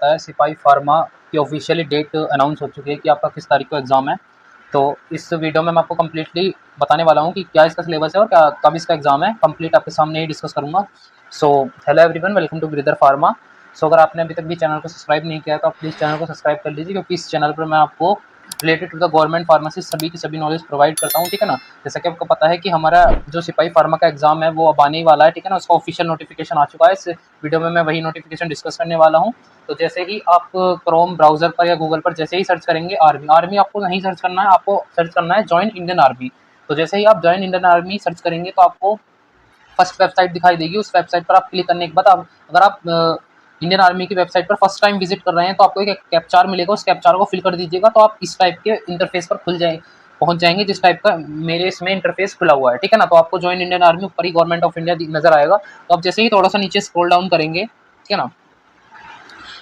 है सिपाही फार्मा की ऑफिशियली डेट अनाउंस हो चुकी है कि आपका किस तारीख को एग्ज़ाम है। तो इस वीडियो में मैं आपको कंप्लीटली बताने वाला हूँ कि क्या इसका सिलेबस है और क्या कब इसका एग्ज़ाम है, कंप्लीट आपके सामने ही डिस्कस करूँगा। So hello everyone, welcome to Giridhar pharma. So अगर आपने अभी तक भी चैनल को सब्सक्राइब नहीं किया है तो आप प्लीज़ चैनल को सब्सक्राइब कर लीजिए, क्योंकि इस चैनल पर मैं आपको related to the government pharmacy सभी की सभी नॉलेज प्रोवाइड करता हूँ, ठीक है ना। जैसा कि आपको पता है कि हमारा जो सिपाही फार्मा का एग्ज़ाम है वो अब आने ही वाला है, ठीक है ना। उसका ऑफिशियल नोटिफिकेशन आ चुका है। इस वीडियो में मैं वही नोटिफिकेशन डिस्कस करने वाला हूँ। तो जैसे ही आप क्रोम ब्राउज़र पर या गूगल पर जैसे ही सर्च करेंगे आर्मी, आर्मी आपको नहीं सर्च करना है, आपको सर्च करना है जॉइन इंडियन आर्मी। तो जैसे ही आप जॉइन इंडियन आर्मी सर्च करेंगे तो आपको फर्स्ट वेबसाइट दिखाई देगी। उस वेबसाइट पर आप क्लिक करने के बाद आप अगर आप इंडियन आर्मी की वेबसाइट पर फर्स्ट टाइम विजिट कर रहे हैं तो आपको एक कैप्चार मिलेगा, उस कैप्चार को फिल कर दीजिएगा तो आप इस टाइप के इंटरफेस पर पहुंच जाएंगे जिस टाइप का मेरे इसमें इंटरफेस खुला हुआ है, ठीक है ना। तो आपको ज्वाइन इंडियन आर्मी ऊपर ही गवर्नमेंट ऑफ इंडिया नजर आएगा। तो आप जैसे ही थोड़ा सा नीचे स्क्रॉल डाउन करेंगे, ठीक है ना,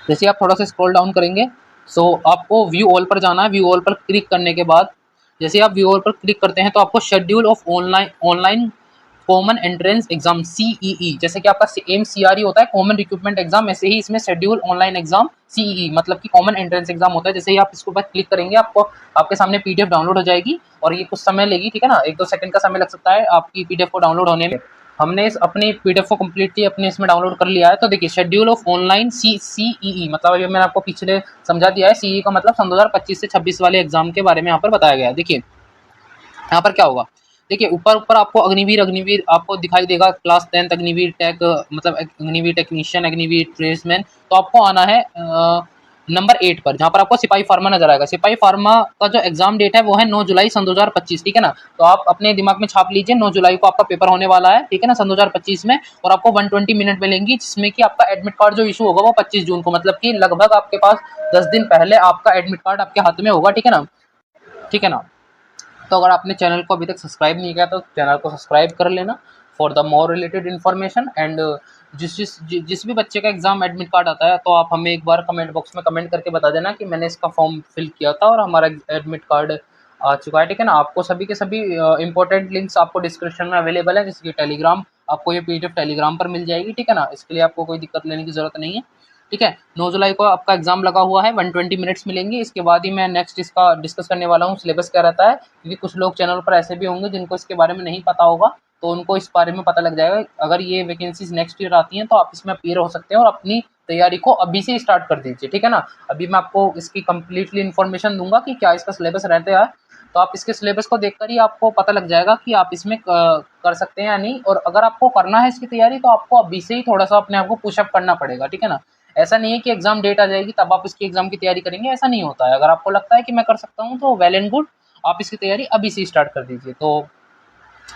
जैसे आप थोड़ा सा स्क्रॉल डाउन करेंगे सो आपको व्यू ऑल पर जाना है। व्यू ऑल पर क्लिक करने के बाद जैसे आप व्यू ऑल पर क्लिक करते हैं तो आपको schedule of online online common entrance exam CEE, जैसे कि आपका एम सीआरई होता है कॉमन रिक्रूटमेंट एग्जाम, ऐसे ही इसमें शेड्यूल ऑनलाइन एग्जाम सीईई मतलब कि कॉमन एंट्रेंस एग्जाम होता है। जैसे ही आप इसके ऊपर क्लिक करेंगे आपको आपके सामने पीडीएफ डाउनलोड हो जाएगी और ये कुछ समय लेगी, ठीक है ना, 1-2 सेकंड का समय लग सकता है आपकी पीडीएफ को डाउनलोड होने में। हमने इस अपनी पीडीएफ को कम्प्लीटली अपने इसमें डाउनलोड कर लिया है। तो देखिए शेड्यूल ऑफ ऑनलाइन सीईई मतलब अभी मैंने आपको पिछले समझा दिया है। सीईई का मतलब सन 2025 से 26 वाले एग्जाम के बारे में यहाँ पर बताया गया है। देखिए यहाँ पर क्या होगा, देखिए ऊपर ऊपर आपको अग्निवीर अग्निवीर आपको दिखाई देगा, क्लास 10 अग्निवीर टेक मतलब अग्निवीर टेक्नीशियन अग्निवीर ट्रेड्समैन। तो आपको आना है नंबर 8 पर, जहाँ पर आपको सिपाही फार्मा नजर आएगा। सिपाही फार्मा का जो एग्जाम डेट है वो है 9 जुलाई सन 2025, ठीक है ना। तो आप अपने दिमाग में छाप लीजिए 9 जुलाई को आपका पेपर होने वाला है, ठीक है ना, सन 2025 में। और आपको 120 मिनट मिलेंगी जिसमें कि आपका एडमिट कार्ड जो इशू होगा वो 25 जून को, मतलब कि लगभग आपके पास 10 दिन पहले आपका एडमिट कार्ड आपके हाथ में होगा, ठीक है ना, ठीक है ना। तो अगर आपने चैनल को अभी तक सब्सक्राइब नहीं किया तो चैनल को सब्सक्राइब कर लेना for the more related information. And जिस भी बच्चे का एग्जाम एडमिट कार्ड आता है तो आप हमें एक बार कमेंट बॉक्स में कमेंट करके बता देना कि मैंने इसका फॉर्म फिल किया था और हमारा एडमिट कार्ड आ चुका है, ठीक है ना। आपको सभी के सभी इंपॉर्टेंट लिंक्स आपको डिस्क्रिप्शन में अवेलेबल है, जैसे कि टेलीग्राम, आपको ये पीडीएफ टेलीग्राम पर मिल जाएगी, ठीक है ना। इसके लिए आपको कोई दिक्कत लेने की जरूरत नहीं है, ठीक है। 9 जुलाई को आपका एग्जाम लगा हुआ है, 120 मिनट्स मिलेंगे। इसके बाद ही मैं नेक्स्ट इसका डिस्कस करने वाला हूँ सिलेबस क्या रहता है, क्योंकि कुछ लोग चैनल पर ऐसे भी होंगे जिनको इसके बारे में नहीं पता होगा, तो उनको इस बारे में पता लग जाएगा। अगर ये वैकेंसीज नेक्स्ट ईयर आती हैं तो आप इसमें अपीयर हो सकते हैं और अपनी तैयारी को अभी से स्टार्ट कर दीजिए, ठीक है ना। अभी मैं आपको इसकी कंप्लीटली इन्फॉर्मेशन दूंगा कि क्या इसका सिलेबस रहता है। तो आप इसके सिलेबस को देखकर ही आपको पता लग जाएगा कि आप इसमें कर सकते हैं या नहीं। और अगर आपको करना है इसकी तैयारी तो आपको अभी से ही थोड़ा सा अपने आप को पुशअप करना पड़ेगा, ठीक है ना। ऐसा नहीं है कि एग्जाम डेट आ जाएगी तब आप इसकी एग्जाम की तैयारी करेंगे, ऐसा नहीं होता है। अगर आपको लगता है कि मैं कर सकता हूँ तो वेल एंड गुड, आप इसकी तैयारी अभी से स्टार्ट कर दीजिए। तो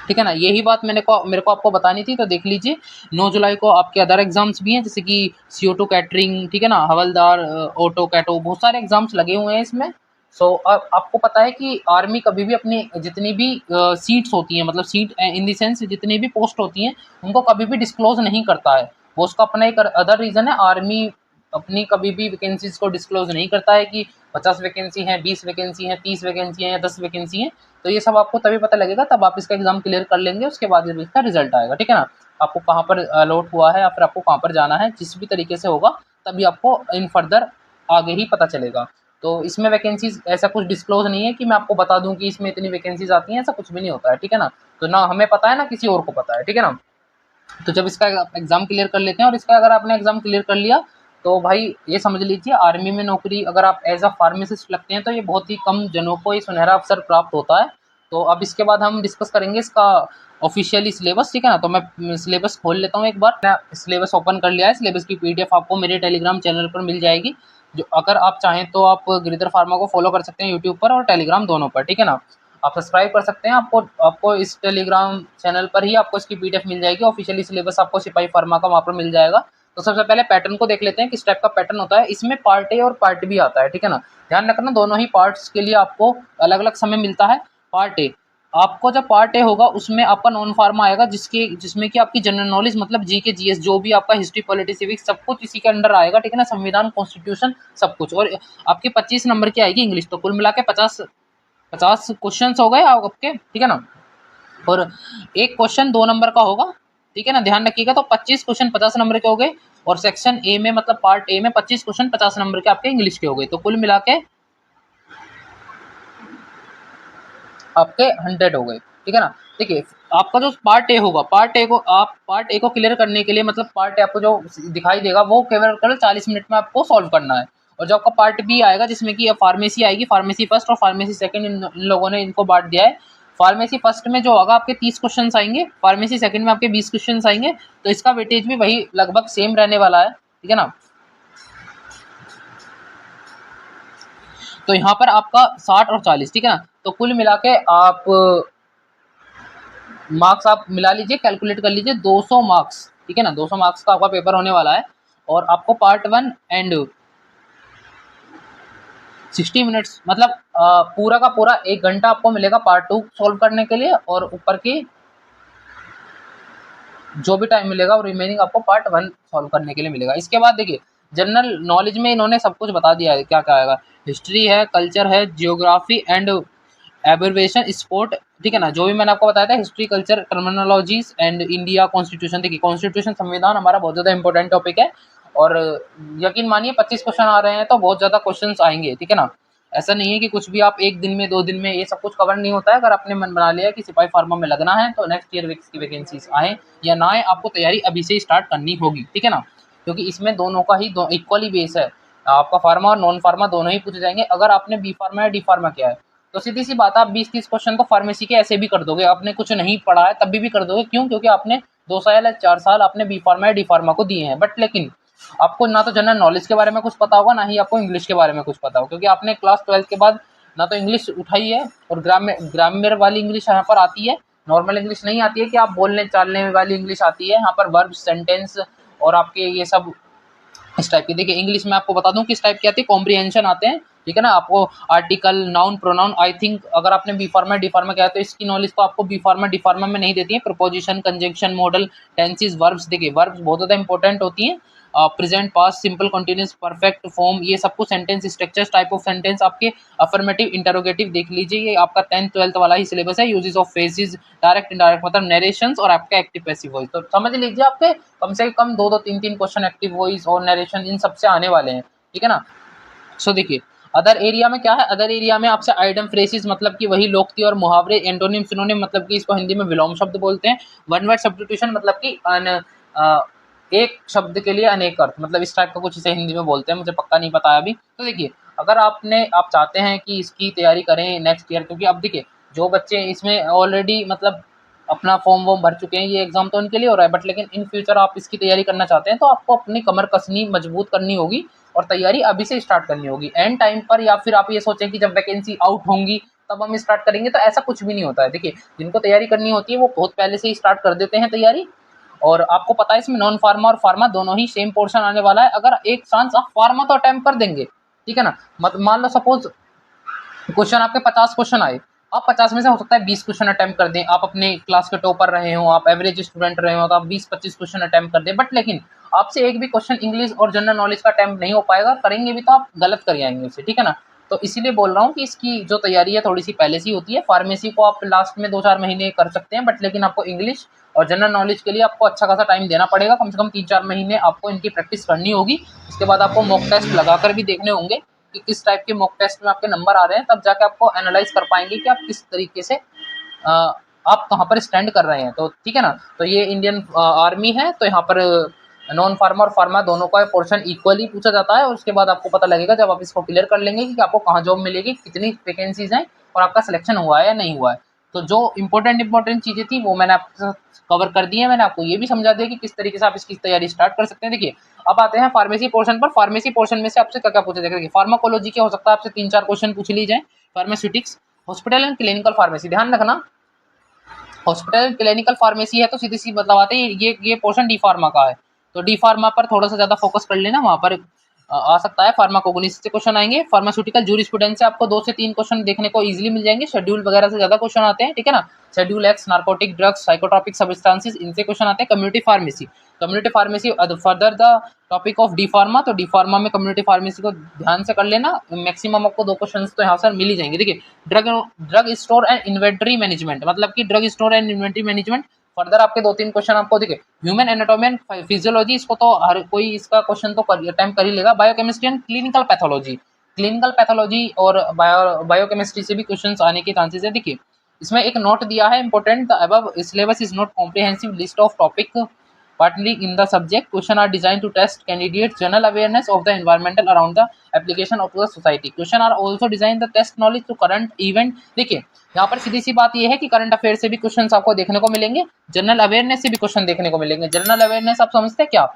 ठीक है ना, यही बात मेरे को आपको बतानी थी। तो देख लीजिए 9 जुलाई को आपके अदर एग्जाम्स भी हैं, जैसे कि CO2 कैटरिंग, ठीक है ना, हवलदार, ऑटो कैटो, बहुत सारे एग्जाम्स लगे हुए हैं इसमें। सो आपको पता है कि आर्मी कभी भी अपनी जितनी भी सीट्स होती हैं, मतलब सीट इन द सेंस जितनी भी पोस्ट होती हैं, उनको कभी भी डिस्क्लोज नहीं करता है। वो उसका अपना एक अदर रीज़न है। आर्मी अपनी कभी भी वैकेंसीज को डिस्क्लोज नहीं करता है कि 50 वैकेंसी हैं, 20 वैकेंसी हैं, 30 वैकेंसी हैं या 10 वैकेंसी हैं। तो ये सब आपको तभी पता लगेगा तब आप इसका एग्जाम क्लियर कर लेंगे, उसके बाद इसका रिजल्ट आएगा, ठीक है ना। आपको कहाँ पर अलॉट हुआ है या फिर आपको कहाँ पर जाना है, जिस भी तरीके से होगा तभी आपको इन फर्दर आगे ही पता चलेगा। तो इसमें वैकेंसीज ऐसा कुछ डिस्क्लोज नहीं है कि मैं आपको बता दूं कि इसमें इतनी वैकेंसीज आती हैं, ऐसा कुछ भी नहीं होता है, ठीक है ना। तो ना हमें पता है ना किसी और को पता है, ठीक है ना। तो जब इसका एग्जाम क्लियर कर लेते हैं और इसका अगर आपने एग्जाम क्लियर कर लिया तो भाई ये समझ लीजिए आर्मी में नौकरी अगर आप एज अ फार्मासिस्ट लगते हैं तो ये बहुत ही कम जनों को ये सुनहरा अवसर प्राप्त होता है। तो अब इसके बाद हम डिस्कस करेंगे इसका ऑफिशियली सिलेबस, ठीक है ना। तो मैं सिलेबस खोल लेता हूँ एक बार, मैं सिलेबस ओपन कर लिया है। सिलेबस की पीडीएफ आपको मेरे टेलीग्राम चैनल पर मिल जाएगी। जो अगर आप चाहें तो आप गिरिधर फार्मा को फॉलो कर सकते हैं यूट्यूब पर और टेलीग्राम दोनों पर, ठीक है ना। आप सब्सक्राइब कर सकते हैं। आपको आपको इस टेलीग्राम चैनल पर ही आपको इसकी पीडीएफ मिल जाएगी। ऑफिशियली सिलेबस आपको सिपाही फार्मा का वहाँ पर मिल जाएगा। तो सबसे पहले पैटर्न को देख लेते हैं किस टाइप का पैटर्न होता है। इसमें पार्ट ए और पार्ट बी आता है, ठीक है ना। ध्यान रखना दोनों ही पार्ट्स के लिए आपको अलग अलग समय मिलता है। पार्ट ए, आपको जब पार्ट ए होगा उसमें आपका नॉन फार्मा आएगा, जिसमें कि आपकी जनरल नॉलेज मतलब GK GS जो भी आपका हिस्ट्री पॉलिटी सिविक्स सब कुछ इसी के अंडर आएगा, ठीक है ना। संविधान कॉन्स्टिट्यूशन सब कुछ। और आपकी 25 नंबर की आएगी इंग्लिश। तो कुल मिला के 50 क्वेश्चन हो गए आपके, ठीक है ना। और एक क्वेश्चन 2 नंबर का होगा, ठीक है ना, ध्यान रखिएगा। तो 25 क्वेश्चन 50 नंबर के हो गए। और सेक्शन ए में मतलब पार्ट ए में 25 क्वेश्चन 50 नंबर के आपके इंग्लिश के हो गए, तो कुल मिला के आपके 100 हो गए, ठीक है ना। देखिए आपका जो पार्ट ए होगा, पार्ट ए को क्लियर करने के लिए मतलब पार्ट ए आपको जो दिखाई देगा वो केवल 40 मिनट में आपको सॉल्व करना है। और जो आपका पार्ट बी आएगा जिसमें कि फार्मेसी आएगी, फार्मेसी फर्स्ट और फार्मेसी सेकंड इन लोगों ने इनको बांट दिया है। फार्मेसी फर्स्ट में जो होगा आपके 30 क्वेश्चन आएंगे, फार्मेसी सेकंड में आपके 20 क्वेश्चन आएंगे, तो इसका वेटेज भी वही लगभग सेम रहने वाला है, ठीक है ना। तो यहाँ पर आपका 60 और 40, ठीक है ना। तो कुल मिला के आप मार्क्स आप मिला लीजिए, कैलकुलेट कर लीजिए 200 मार्क्स, ठीक है ना। 200 मार्क्स का आपका पेपर होने वाला है। और आपको पार्ट 1 एंड 60 मिनट्स मतलब पूरा का पूरा 1 घंटा आपको मिलेगा पार्ट 2 सॉल्व करने के लिए, और ऊपर की जो भी टाइम मिलेगा वो रिमेनिंग आपको पार्ट 1 सॉल्व करने के लिए मिलेगा। इसके बाद देखिए जनरल नॉलेज में इन्होंने सब कुछ बता दिया है, क्या क्या आएगा। हिस्ट्री है, कल्चर है, जियोग्राफी एंड एब्रिविएशन, स्पोर्ट, ठीक है ना। जो भी मैंने आपको बताया था, history, culture, terminologies and India, constitution. देखिए कॉन्स्टिट्यूशन संविधान हमारा बहुत ज़्यादा इंपॉर्टेंट टॉपिक है, और यकीन मानिए 25 क्वेश्चन आ रहे हैं तो बहुत ज़्यादा क्वेश्चन आएंगे, ठीक है ना। ऐसा नहीं है कि कुछ भी आप एक दिन में 2 दिन में ये सब कुछ कवर नहीं होता है। अगर आपने मन बना लिया कि सिपाही फार्मा में लगना है तो नेक्स्ट ईयर की वैकेंसीज आए या ना आए, आपको तैयारी अभी से ही स्टार्ट करनी होगी, ठीक है ना। क्योंकि इसमें दोनों का ही इक्वली बेस है, आपका फार्मा और नॉन फार्मा दोनों ही पूछे जाएंगे। अगर आपने बी फार्मा या डी फार्मा किया है तो सीधी सी बात, आप 20-30 क्वेश्चन तो फार्मेसी के ऐसे भी कर दोगे, आपने कुछ नहीं पढ़ा है तब भी कर दोगे। क्यों? क्योंकि आपने 2 साल या 4 साल आपने बी फार्मा या डी फार्मा को दिए हैं। बट लेकिन आपको ना तो जनरल नॉलेज के बारे में कुछ पता होगा, ना ही आपको इंग्लिश के बारे में कुछ पता होगा, क्योंकि आपने क्लास 12 के बाद ना तो इंग्लिश उठाई है, और ग्रामर वाली इंग्लिश यहाँ पर आती है, नॉर्मल इंग्लिश नहीं आती है कि आप बोलने चालने वाली इंग्लिश आती है। यहाँ पर वर्ब, सेंटेंस और आपके ये सब इस टाइप की। देखिए इंग्लिश में आपको बता दूं किस टाइप की आती है, कॉम्प्रिहेंशन आते हैं, ठीक है ना। आपको article, noun, pronoun, I think अगर आपने बी फार्मा डी फार्मा किया है तो इसकी नॉलेज तो आपको बी फार्मा डी फार्मा में नहीं देती है। Preposition, conjunction, model, tenses, verbs. देखिए वर्ब्स बहुत ज़्यादा इंपॉर्टेंट होती हैं। Present, past, simple, continuous, perfect form, ये सब कुछ sentence structures, type of sentence, आपके अफर्मेटिव, इंटरोगेटिव देख लीजिए। ये आपका 10th 12th वाला ही सिलेबस है। Uses of phrases, direct indirect मतलब नरेशंस, और आपका एक्टिव पैसिव वॉइस। तो समझ लीजिए आपके कम से कम 2-2 3-3 क्वेश्चन एक्टिव वॉइस और नरेशन इन सबसे आने वाले हैं, ठीक है ना। सो देखिए अदर एरिया में क्या है, अदर एरिया में आपसे आइडम फ्रेसिस मतलब कि वही लोकती और मुहावरे, एंटोनिम, सिनोनिम मतलब कि इसको हिंदी में विलोम शब्द बोलते हैं। वन वर्ड सब्स्टिट्यूशन मतलब कि एक शब्द के लिए अनेक अर्थ, मतलब इस टाइप का कुछ इसे हिंदी में बोलते हैं, मुझे पक्का नहीं पता है अभी। तो देखिए अगर आप चाहते हैं कि इसकी तैयारी करें नेक्स्ट ईयर, क्योंकि अब देखिए जो बच्चे इसमें ऑलरेडी मतलब अपना फॉर्म वॉर्म भर चुके हैं, ये एग्जाम तो उनके लिए हो रहा है, बट लेकिन इन फ्यूचर आप इसकी तैयारी करना चाहते हैं तो आपको अपनी कमर कसनी मजबूत करनी होगी, और तैयारी अभी से स्टार्ट करनी होगी। एंड टाइम पर या फिर आप ये सोचें कि जब वैकेंसी आउट होंगी तब हम स्टार्ट करेंगे, तो ऐसा कुछ भी नहीं होता है। देखिए जिनको तैयारी करनी होती है वो बहुत पहले से ही स्टार्ट कर देते हैं तैयारी। और आपको पता है इसमें नॉन फार्मा और फार्मा दोनों ही सेम पोर्शन आने वाला है। अगर एक चांस आप फार्मा तो अटेम्प्ट कर देंगे, ठीक है ना। मान लो सपोज क्वेश्चन आपके 50 क्वेश्चन आए, आप 50 में से हो सकता है 20 क्वेश्चन अटेम्प्ट कर दें, आप अपने क्लास के टॉपर रहे हो, आप एवरेज स्टूडेंट रहे हो, तो आप 20-25 क्वेश्चन अटेम्प्ट कर दें। बट लेकिन आपसे एक भी क्वेश्चन इंग्लिश और जनरल नॉलेज का अटेम्प्ट नहीं हो पाएगा, करेंगे भी तो आप गलत कर आएंगे उसे, ठीक है ना। तो इसीलिए बोल रहा हूँ कि इसकी जो तैयारी है थोड़ी सी पहले से होती है। फार्मेसी को आप लास्ट में 2-4 महीने कर सकते हैं, बट लेकिन आपको इंग्लिश और जनरल नॉलेज के लिए आपको अच्छा खासा टाइम देना पड़ेगा, कम से कम 3-4 महीने आपको इनकी प्रैक्टिस करनी होगी। उसके बाद आपको मॉक टेस्ट लगाकर भी देखने होंगे कि किस टाइप के मॉक टेस्ट में आपके नंबर आ रहे हैं, तब जाके आपको एनालाइज कर पाएंगे कि आप किस तरीके से आप कहाँ पर स्टैंड कर रहे हैं। तो ठीक है ना। तो ये इंडियन आर्मी है, तो यहाँ पर नॉन फार्मा और फार्मा दोनों का पोर्शन इक्वली पूछा जाता है, और उसके बाद आपको पता लगेगा जब आप इसको क्लियर कर लेंगे कि आपको कहाँ जॉब मिलेगी, कितनी वैकेंसीज हैं और आपका सिलेक्शन हुआ है या नहीं हुआ है। तो जो इंपॉर्टेंट चीज़ें थी वो मैंने आपके साथ कवर कर दी है। मैंने आपको ये भी समझा दिया कि किस तरीके से आप इसकी तैयारी स्टार्ट कर सकते हैं। देखिए अब आते हैं फार्मेसी पोर्शन पर। फार्मेसी पोर्शन में से आपसे क्या क्या पूछा जाएगा। देखिए फार्माकोलॉजी क्या हो सकता है, आपसे 3-4 क्वेश्चन पूछ ली जाए। Pharmaceutics, hospital and clinical pharmacy, ध्यान रखना हॉस्पिटल एंड क्लिनिकल फार्मेसी है तो सीधी सी मतलब आते हैं ये पोर्शन डी फार्मा का है, तो डी फार्मा पर थोड़ा सा ज्यादा फोकस कर लेना, वहां पर आ सकता है। फार्माकोगनिस्ट से क्वेश्चन आएंगे। फार्मास्यूटिकल जूरिस्प्रूडेंस से आपको 2 से 3 क्वेश्चन देखने को इजीली मिल जाएंगे। शेड्यूल वगैरह से ज्यादा क्वेश्चन आते हैं, ठीक है ना। Schedule x, narcotic drugs, psychotropic substances, इनसे क्वेश्चन आते हैं। Community pharmacy, further the topic of D pharma, तो डी फार्मा में कम्युनिटी फार्मेसी को ध्यान से कर लेना। मैक्सिमम आपको 2 क्वेश्चन तो यहाँ से मिल ही जाएंगे। देखिए drug store and inventory management, मतलब कि drug store and inventory management further आपके 2-3 क्वेश्चन आपको देखिए, ह्यूमन एनाटॉमी एंड फिजियोलॉजी, इसको तो हर कोई इसका क्वेश्चन तो अटेम्प्ट कर ही लेगा। Biochemistry and clinical pathology, clinical pathology और बायोकेमिस्ट्री से भी क्वेश्चन आने के चांसेस है। देखिए इसमें एक नोट दिया है important, the above syllabus is not comprehensive list of topic partly in the subject. Question are designed to test candidates general awareness of the environmental around the application of the society. Question are also designed to test knowledge to current event. देखिए यहाँ पर सीधी सी बात यह है कि current affair से भी questions आपको देखने को मिलेंगे, जनरल अवेयरनेस से भी क्वेश्चन देखने को मिलेंगे। जनरल अवेयरनेस आप समझते हैं क्या?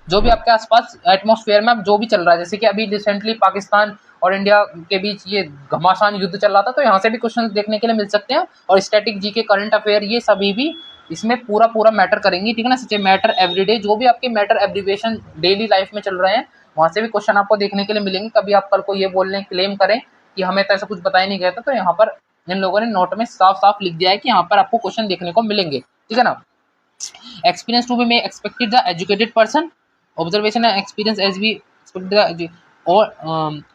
जो भी आपके आसपास एटमॉस्फेयर में जो भी चल रहा है, जैसे कि अभी रिसेंटली पाकिस्तान और इंडिया के बीच ये घमासान युद्ध चल रहा था, तो यहाँ से भी क्वेश्चन देखने के लिए मिल सकते हैं। और स्टैटिक जी के करंट अफेयर ये सभी भी इसमें पूरा मैटर करेंगी, ठीक है ना। सच मैटर एवरीडे, जो भी आपके मैटर एब्रीविएशन डेली लाइफ में चल रहे हैं वहाँ से भी क्वेश्चन आपको देखने के लिए मिलेंगे। कभी आप कल को ये बोलने क्लेम करें कि हमें तो ऐसा कुछ बताया नहीं गया था, तो यहाँ पर इन लोगों ने नोट में साफ साफ लिख दिया है कि यहाँ पर आपको क्वेश्चन देखने को मिलेंगे, ठीक है ना। Experience to be may expected the educated person, observation and experience as be expected और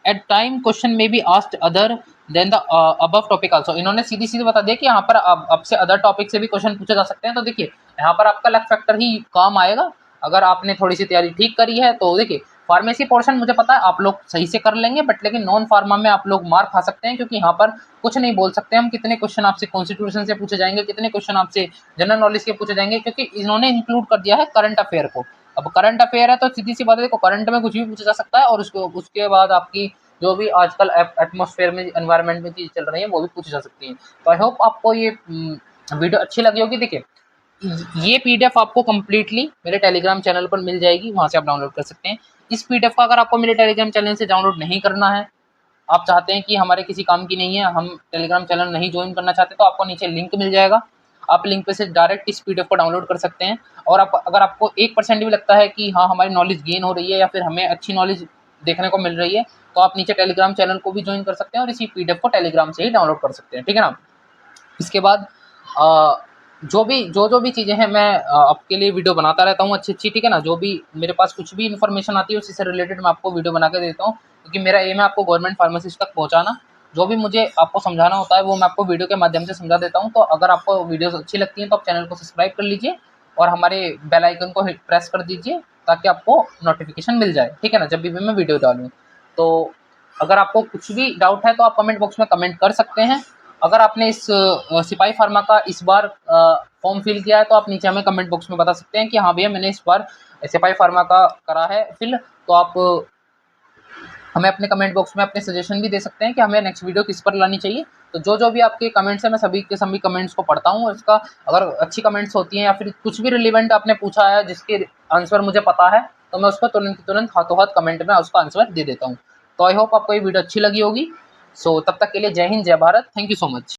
एट टाइम क्वेश्चन में be asked other than the above topic also. इन्होंने सीधी सीधी बता दिया कि यहाँ पर अब से अदर टॉपिक से भी क्वेश्चन पूछे जा सकते हैं। तो देखिए यहाँ पर आपका लक फैक्टर ही काम आएगा अगर आपने थोड़ी सी तैयारी ठीक करी है। तो देखिए फार्मेसी पोर्शन मुझे पता है आप लोग सही से कर लेंगे, बट लेकिन नॉन फार्मा में आप लोग मार खा सकते हैं, क्योंकि यहाँ पर कुछ नहीं बोल सकते हम। कितने क्वेश्चन आपसे कॉन्स्टिट्यूशन से पूछे जाएंगे, कितने क्वेश्चन आपसे जनरल नॉलेज के पूछे जाएंगे, क्योंकि इन्होंने इंक्लूड कर दिया है करंट अफेयर को। अब करंट अफेयर है तो सीधी सी बात है, देखो करंट में कुछ भी पूछा जा सकता है, और उसके बाद आपकी जो भी आजकल एटमॉस्फेयर में एनवायरनमेंट में चीज़ चल रही है वो भी पूछी जा सकती है। तो आई होप आपको ये वीडियो अच्छी लगी होगी। देखिए ये पीडीएफ आपको कम्प्लीटली मेरे टेलीग्राम चैनल पर मिल जाएगी, वहाँ से आप डाउनलोड कर सकते हैं। इस पीडीएफ का अगर आपको मेरे टेलीग्राम चैनल से डाउनलोड नहीं करना है, आप चाहते हैं कि हमारे किसी काम की नहीं है, हम टेलीग्राम चैनल नहीं ज्वाइन करना चाहते, तो आपको नीचे लिंक मिल जाएगा, आप लिंक पे से डायरेक्ट इस पीडीएफ को डाउनलोड कर सकते हैं। और आप अगर आपको 1% भी लगता है कि हाँ हमारी नॉलेज गेन हो रही है या फिर हमें अच्छी नॉलेज देखने को मिल रही है, तो आप नीचे टेलीग्राम चैनल को भी ज्वाइन कर सकते हैं और इसी पीडीएफ को टेलीग्राम से ही डाउनलोड कर सकते हैं, ठीक है ना। इसके बाद जो भी चीज़ें हैं मैं आपके लिए वीडियो बनाता रहता हूँ अच्छी, ठीक है ना। जो भी मेरे पास कुछ भी इन्फॉर्मेशन आती है उसी से रिलेटेड मैं आपको वीडियो बना के देता हूँ, क्योंकि मेरा एम है आपको गवर्नमेंट फार्मेसिस्ट तक पहुँचाना। जो भी मुझे आपको समझाना होता है वो मैं आपको वीडियो के माध्यम से समझा देता हूँ। तो अगर आपको वीडियोस अच्छी लगती हैं तो आप चैनल को सब्सक्राइब कर लीजिए और हमारे बेल आइकन को प्रेस कर दीजिए, ताकि आपको नोटिफिकेशन मिल जाए, ठीक है ना, जब भी मैं वीडियो डालूँ। तो अगर आपको कुछ भी डाउट है तो आप कमेंट बॉक्स में कमेंट कर सकते हैं। अगर आपने इस सिपाही फार्मा का इस बार फॉर्म फिल किया है तो आप नीचे हमें कमेंट बॉक्स में बता सकते हैं कि हाँ भैया मैंने इस बार सिपाही फार्मा का करा है फिल। तो आप हमें अपने कमेंट बॉक्स में अपने सजेशन भी दे सकते हैं कि हमें नेक्स्ट वीडियो किस पर लानी चाहिए। तो जो भी आपके कमेंट्स हैं मैं सभी के सभी कमेंट्स को पढ़ता हूँ, और इसका अगर अच्छी कमेंट्स होती हैं या फिर कुछ भी रिलेवेंट आपने पूछा है जिसके आंसर मुझे पता है, तो मैं उसको तुरंत हाथों हाथ कमेंट में उसका आंसर दे देता हूँ। तो आई होप आपको ये वीडियो अच्छी लगी होगी। सो तब तक के लिए जय हिंद, जय Bharat, thank you so much.